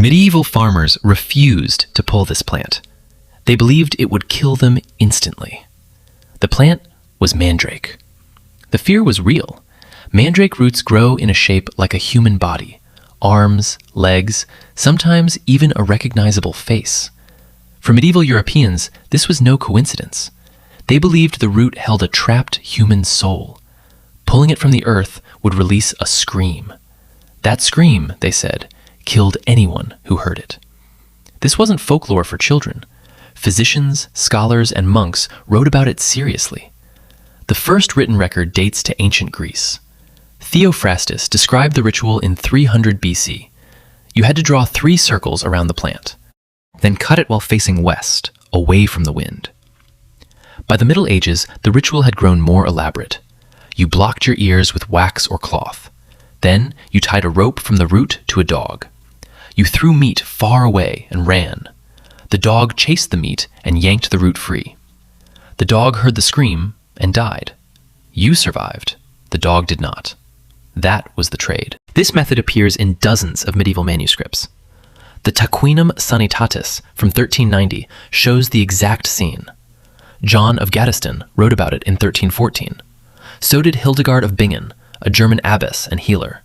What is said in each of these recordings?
Medieval farmers refused to pull this plant. They believed it would kill them instantly. The plant was mandrake. The fear was real. Mandrake roots grow in a shape like a human body, arms, legs, sometimes even a recognizable face. For medieval Europeans, this was no coincidence. They believed the root held a trapped human soul. Pulling it from the earth would release a scream. That scream, they said, killed anyone who heard it. This wasn't folklore for children. Physicians, scholars, and monks wrote about it seriously. The first written record dates to ancient Greece. Theophrastus described the ritual in 300 BC. You had to draw 3 circles around the plant, then cut it while facing west, away from the wind. By the Middle Ages, the ritual had grown more elaborate. You blocked your ears with wax or cloth. Then you tied a rope from the root to a dog. You threw meat far away and ran. The dog chased the meat and yanked the root free. The dog heard the scream and died. You survived. The dog did not. That was the trade. This method appears in dozens of medieval manuscripts. The Taquinum Sanitatis from 1390 shows the exact scene. John of Gaddesden wrote about it in 1314. So did Hildegard of Bingen, a German abbess and healer.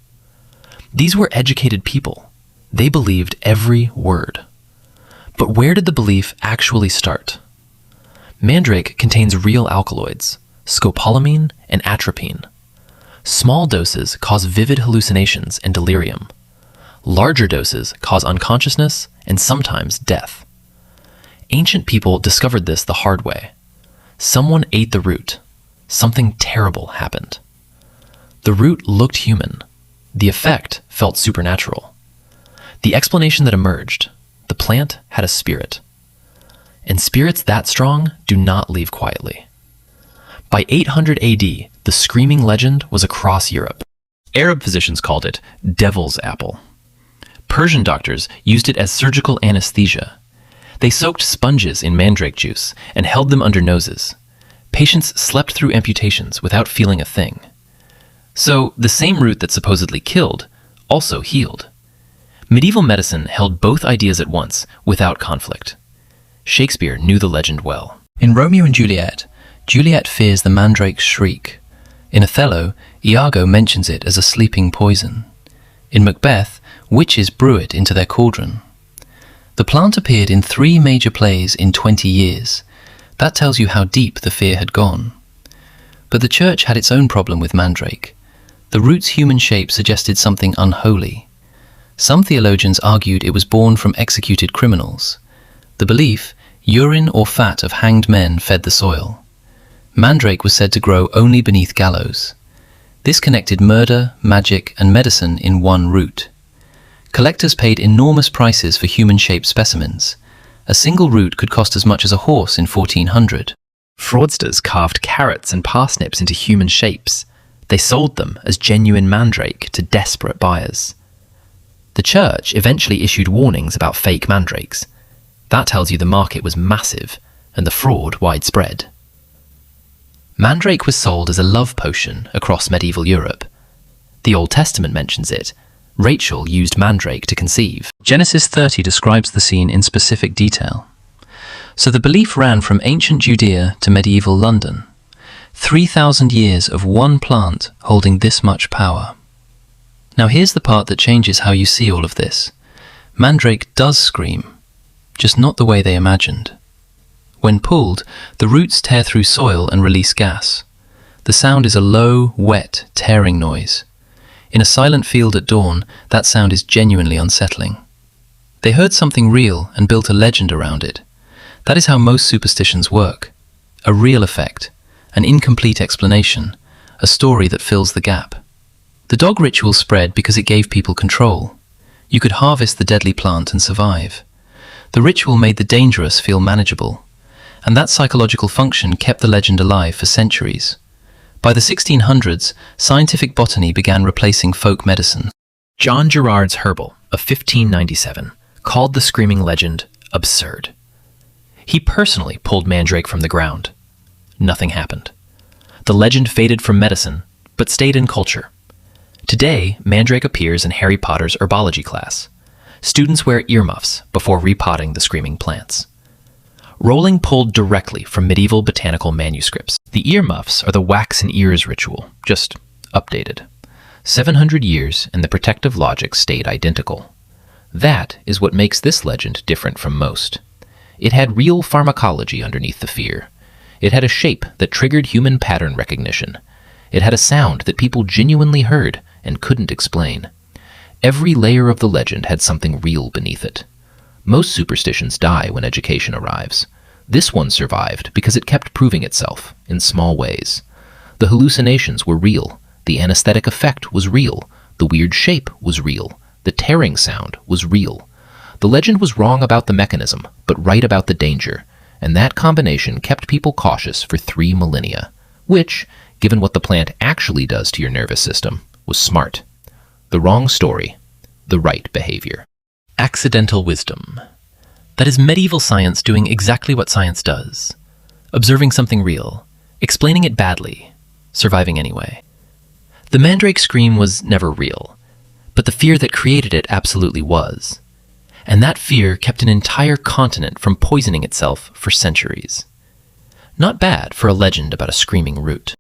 These were educated people. They believed every word. But where did the belief actually start? Mandrake contains real alkaloids, scopolamine and atropine. Small doses cause vivid hallucinations and delirium. Larger doses cause unconsciousness and sometimes death. Ancient people discovered this the hard way. Someone ate the root. Something terrible happened. The root looked human. The effect felt supernatural. The explanation that emerged: the plant had a spirit. And spirits that strong do not leave quietly. By 800 AD, the screaming legend was across Europe. Arab physicians called it devil's apple. Persian doctors used it as surgical anesthesia. They soaked sponges in mandrake juice and held them under noses. Patients slept through amputations without feeling a thing. So, the same root that supposedly killed also healed. Medieval medicine held both ideas at once, without conflict. Shakespeare knew the legend well. In Romeo and Juliet, Juliet fears the mandrake's shriek. In Othello, Iago mentions it as a sleeping poison. In Macbeth, witches brew it into their cauldron. The plant appeared in 3 major plays in 20 years. That tells you how deep the fear had gone. But the church had its own problem with mandrake. The root's human shape suggested something unholy. Some theologians argued it was born from executed criminals. The belief, urine or fat of hanged men fed the soil. Mandrake was said to grow only beneath gallows. This connected murder, magic, and medicine in one root. Collectors paid enormous prices for human-shaped specimens. A single root could cost as much as a horse in 1400. Fraudsters carved carrots and parsnips into human shapes. They sold them as genuine mandrake to desperate buyers. The church eventually issued warnings about fake mandrakes. That tells you the market was massive and the fraud widespread. Mandrake was sold as a love potion across medieval Europe. The Old Testament mentions it. Rachel used mandrake to conceive. Genesis 30 describes the scene in specific detail. So the belief ran from ancient Judea to medieval London. 3,000 years of one plant holding this much power. Now here's the part that changes how you see all of this. Mandrake does scream, just not the way they imagined. When pulled, the roots tear through soil and release gas. The sound is a low, wet, tearing noise. In a silent field at dawn, that sound is genuinely unsettling. They heard something real and built a legend around it. That is how most superstitions work. A real effect, an incomplete explanation, a story that fills the gap. The dog ritual spread because it gave people control. You could harvest the deadly plant and survive. The ritual made the dangerous feel manageable. And that psychological function kept the legend alive for centuries. By the 1600s, scientific botany began replacing folk medicine. John Gerard's Herbal of 1597 called the screaming legend absurd. He personally pulled mandrake from the ground. Nothing happened. The legend faded from medicine, but stayed in culture. Today, mandrake appears in Harry Potter's herbology class. Students wear earmuffs before repotting the screaming plants. Rolling pulled directly from medieval botanical manuscripts. The earmuffs are the wax and ears ritual, just updated. 700 years and the protective logic stayed identical. That is what makes this legend different from most. It had real pharmacology underneath the fear. It had a shape that triggered human pattern recognition. It had a sound that people genuinely heard and couldn't explain. Every layer of the legend had something real beneath it. Most superstitions die when education arrives. This one survived because it kept proving itself, in small ways. The hallucinations were real. The anesthetic effect was real. The weird shape was real. The tearing sound was real. The legend was wrong about the mechanism, but right about the danger, and that combination kept people cautious for 3 millennia, which, given what the plant actually does to your nervous system, was smart. The wrong story, the right behavior. Accidental wisdom. That is medieval science doing exactly what science does. Observing something real, explaining it badly, surviving anyway. The mandrake scream was never real, but the fear that created it absolutely was. And that fear kept an entire continent from poisoning itself for centuries. Not bad for a legend about a screaming root.